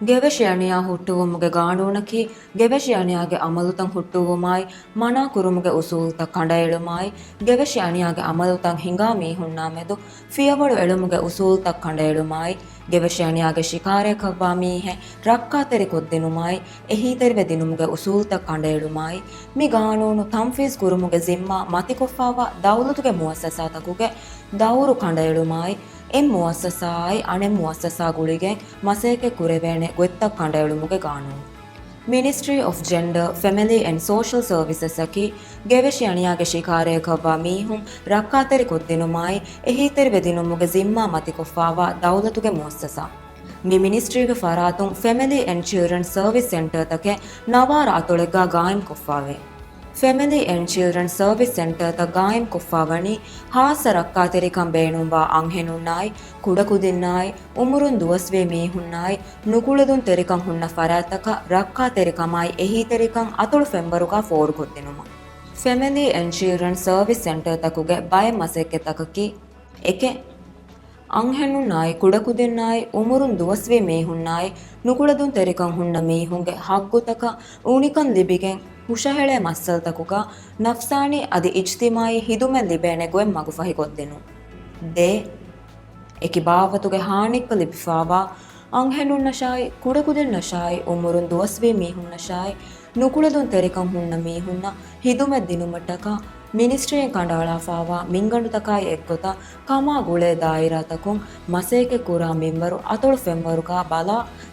ಗೆವೆಶಿಯಣಿಯ ಹುಟ್ಟುವುಮುಗೆ ಗಾಣೂನಕಿ ಗೆವೆಶಿಯಣಿಯಾಗೆ ಅಮಲುತಂ ಹುಟ್ಟುವುಮಾಯ್ ಮನಾ ಕುರುಮುಗೆ ಉಸೂಲ್ತ ಕಂಡ ಎಳುಮಾಯ್ ಗೆವೆಶಿಯಣಿಯಾಗೆ ಅಮಲುತಂ ಹಿಂಗಾ ಮೀಹುಣ್ಣಾ ಮೆದು ಫಿಯವಳು ಎಳುಮುಗೆ ಉಸೂಲ್ತ ಕಂಡ ಎಳುಮಾಯ್ ಗೆವೆಶಿಯಣಿಯಾಗೆ ಶಿಕಾರೆ ಕವ್ವಾ ಮೀಹೆ ರಕ್ಕಾ ತೆರಿ ಕೊದ್ದಿನುಮಾಯ್ ಎಹೀತೆರಿವೆ ದಿನುಮುಗೆ ಉಸೂಲ್ತ ಕಂಡ ಎಳುಮಾಯ್ ಮಿ ಗಾಣೂನು ತಂಫೀಸ್ ಕುರುಮುಗೆ ಜಿಮ್ಮಾ ಮತಿಕೊಫ್ಫಾವ ದೌಲತುಗೆ ಮುವಸ್ಸಸಾತಕುಗೆ ದೌರು ಕಂಡ ಎಳುಮಾಯ್ ಎಂ ಮುವಸ್ಸಸಾಯ್ ಅಣೆ ಮುವಸ್ಸಸಾಗುಳಿಗೆ ಮಸೇಕೆ ಕುರೆವೇಣೆ ಗೊತ್ತ ಕಂಡ ಎಳುಮುಗೆ ಗಾಣೂನು ministry of gender family and social services ಅಕಿ ಗೆವೆಶಿಯಣಿಯಾಗೆ ಶಿಕಾರೆ ಕವ್ವಾ ಮೀಹುಂ ರಕ್ಕಾತೆರಿ ಕೊದ್ದಿನುಮಾಯ್ ಎಹೀತೆರಿವೆ ದಿನುಮುಗೆ ಜಿಮ್ಮಾ ಮತಿಕೊಫ್ಫಾವ ದೌಲತುಗೆ ಮುವಸ್ಸಸಾ ಮಿ ಮಿನಿಸ್ಟ್ರಿಗೆ ಫರಾತುಂ family and children service centre ತಕೆ ನವಾರ ಅತೊಳೆಗ ಗಾಯಂ ಕೊಫ್ಫಾವೆ family and children service centre ತ ಗಾಯಂ ಕೊಫ್ಫಾವಣಿ ಹಾಸ ರಕ್ಕಾತೆರಿಕಂ ಬೇಣುಂಬಾ ಅಂಹೆನುನ್ನಾಯ್ ಕುಡಕುದಿನ್ನಾಯ್ ಉಮುರುನ್ ದುವಸ್ವೆ ಮೀಹುನ್ನಾಯ್ ನುಕುಳದುನ್ ತೆರಿಕಂ ಹುನ್ನ ಫರಾತಕ ರಕ್ಕಾ ತೆರಿಕಮಾಯ್ ಎಹಿ ತೆರಿಕಂ ಅತುಳು ಫೆಂಬರುಗ ಫೋರು ಕೊದ್ದಿನುಮ family and children service centre ತಕುಗೆ ಬಯ ಮಸೆಕ್ಕೆ ತಕಕಿ A K ಅಂಹೆನುನ್ನಾಯ್ ಕುಡಕುದಿನ್ನಾಯ್ ಉಮುರುನ್ ದುವಸ್ವೆ ಮೀಹುನ್ನಾಯ್ ನುಕುಳದುನ್ ತೆರಿಕಂ ಹುನ್ನ ಮೀಹುಂಗೆ ಹಗ್ಗುತಕ ಉಣಿಕನ್ ಲಿಬಿಗೆಂ ಹುಷಹೆಳೆ ಮಸ್ಸಲ್ತಕುಗ ನಫ್ಸಾನಿ ಅದಿ ಇಜ್ತಿಮಾಯಿ ಹಿದುಮೆನ್ ಲಿಬೇಣೆ ಗೊಯ್ ಮಗು ಫಹಿ ಕೊದ್ದೆನು ದೇ ಎಕಿ ಬಾವತುಗೆ ಹಾಣಿಕ್ಕ ಲಿಬಿಫಾವಾ ಅಂಹೆನುನ್ ನಶಾಯ್ ಕುಡಕುದಿನ್ ನಶಾಯ್ ಉಮುರುನ್ ದುವಸ್ವೆ ಮೀಹುನ್ ನಶಾಯ್ ನುಕುಳದುನ್ ತೆರಿಕಂ ಹುನ್ನ ಮೀಹುನ್ನ ಹಿದುಮೆ ದಿನುಮಟ್ಟಕ ಮಿನಿಸ್ಟ್ರಿಯನ್ ಕಂಡಾಳಾಫಾವಾ ಮಿಂಗಂಡು ತಕಾಯಿ ಎಕ್ಕೊತ ಕಮಾ ಗುಳೆ ದಾಯಿರಾತಕುಂ ಮಸೇಕೆ ಕುರಾ ಮಿಂಬರು ಅತೊಳು ಫೆಂಬರುಗ ಬಲ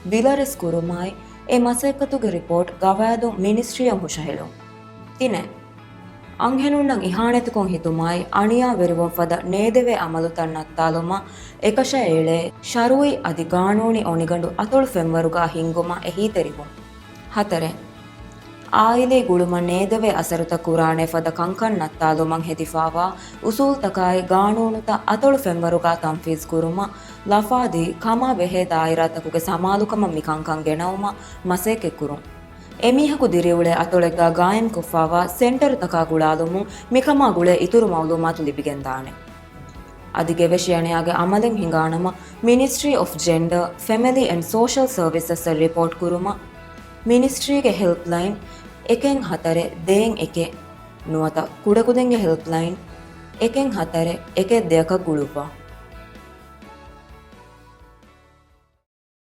ವಿಲರೆಸ್ ಕುರುಮಾಯ್ ಎ ಮಸೆಕ್ಕತುಗೆ ರಿಪೋರ್ಟ್ ಗವಾದು ಮಿನಿಸ್ಟ್ರಿಯ ಹುಷಹೆಳು ತಿನೆ ಅಂಹೆನುನ್ನಂ ಇಹಾಣೆತುಕೊಂ ಹಿತುಮಾಯ್ ಅಣಿಯಾ ವೆರುವಂ ಫದ ನೇದೆವೆ ಅಮಲು ತನ್ನತ್ತಾಲುಮ ಎಕಶ ಏಳೆ ಶರುಯಿ ಅದಿ ಗಾಣೋಣಿ ಒಣಿಗಂಡು ಅತೊಳು ಫೆಂವರುಗ ಹಿಂಗುಮ ಎಹೀತೆರಿವುಂ ಹತರೆ ಆಯಿಲೆ ಗುಳುಮ ನೇದವೆ ಅಸರುತ ಕುರಾಣೆ ಫದ ಕಂಕನ್ ನತ್ತಾಲುಮಂ ಹೆದಿಫಾವಾ ಉಸೂಲ್ ತಕಾಯ್ ಗಾಣೋಣುತ ಅತೊಳು ಫೆಂವರುಗ ತಂಫೀಸ್ ಕುರುಮ ಲಫಾದಿ ಕಮಾ ಬೆಹೆ ದಾಯಿರಾತಕುಗೆ ಸಮಾಲುಕಮ ಮಿ ಕಂಕಂ ಗೆಣವುಮ ಮಸೇಕೆ ಕುರುಂ ಎಮೀಹಕು ದಿರಿವುಳೆ ಅತೊಳೆಗ ಗಾಯಂ ಕೊಫ್ಫಾವಾ ಸೆಂಟರ್ ತಕಾ ಗುಳಾಲುಮು ಮಿಕಮಾ ಗುಳೆ ಇತುರು ಮೌಲೂಮಾತು ಲಿಬಿಗೆಂದಾಣೆ ಅದಿ ಗೆವೆಶಿಯಣಿಯಾಗೆ ಅಮಲೆಂ ಹಿಂಗಾಣಮ ministry of gender family and social services report ಕುರುಮ ಮಿನಿಸ್ಟ್ರಿಗೆ ಹೆಲ್ಪ್ ಲೈನ್ ಎಕೆಂ ಹತರೆ ದೇಂ ಎಕೆ ನುವತ ಕುಡಕುದೆಂಗೆ ಹೆಲ್ಪ್ ಲೈನ್ ಎಕೆಂ ಹತರೆ ಎಕೆ ದೇಕ ಗುಳುಪ